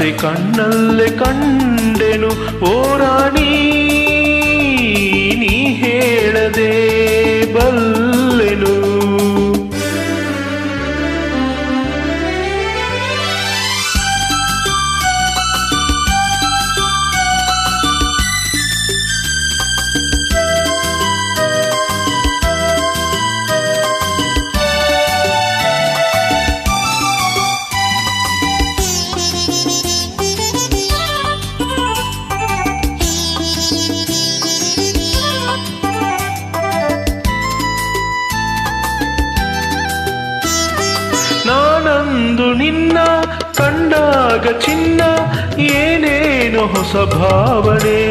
ಆಸೆ ಕಣ್ಣಲ್ಲೇ ಕಂಡೆನು ಓ ರಾಣಿ ನೀ ಹೇಳದೆ ಬಲ್ಲೆನು. ನಾನಂದು ನಿನ್ನ ಕಂಡಾಗ ಚಿನ್ನ ಏನೇನೋ ಹೊಸ ಭಾವನೆ,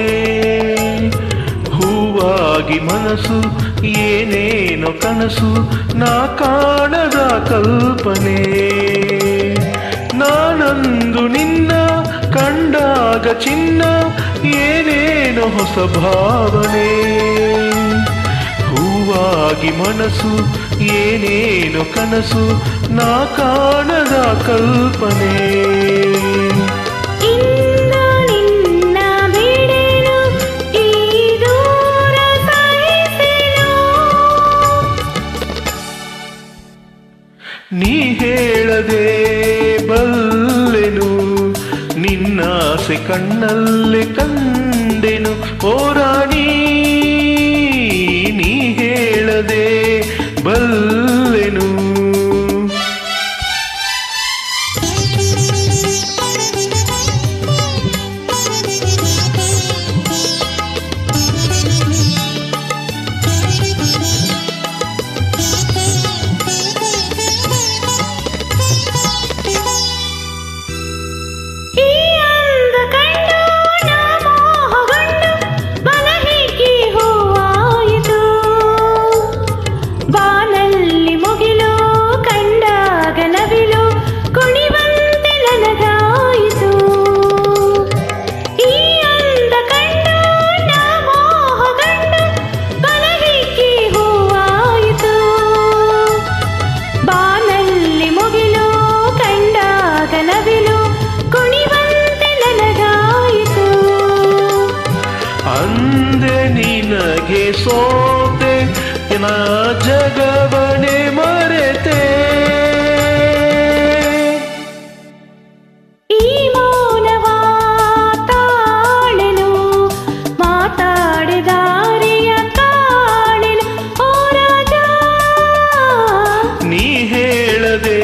ಹೂವಾಗಿ ಮನಸ್ಸು ಏನೇನೋ ಕನಸು ನಾ ಕಾಣದ ಕಲ್ಪನೆ. ನಾನಂದು ನಿನ್ನ ಕಂಡಾಗ ಚಿನ್ನ ಏನೇನೋ ಹೊಸ ಭಾವನೆ, ಹೂವಾಗಿ ಮನಸ್ಸು ಏನೇನು ಕನಸು ನಾ ಕಾಣದ ಕಲ್ಪನೆ. ನಿನ್ನ ಬಿಡೆನು ಈ ದೂರ ಸಹಿಸೆನು, ನೀ ಹೇಳದೆ ಬಲ್ಲೆನು ನಿನ್ನಾಸೆ ಕಣ್ಣಲ್ಲಿ ಕಂಡೆನು ಓ ರಾಣಿ ನೀ ಹೇಳದೆ ಬಲ್ಲೆನು. ಅಂದೆ ನಿನಗೆ ಸೋತೆ ನಾ ಜಗವನೆ ಮರೆತೆ, ಈ ಮೌನವ ತಾಳೆನು ಮಾತಾಡಿದಾರಿಯ ಕಾಣೆನು ಓ ರಾಜ ನೀ ಹೇಳದೆ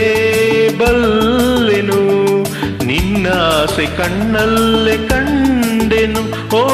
ಬಲ್ಲೆನು ನಿನ್ನಾಸೆ ಕಣ್ಣಲ್ಲೇ ಕಂಡೆನು ಓ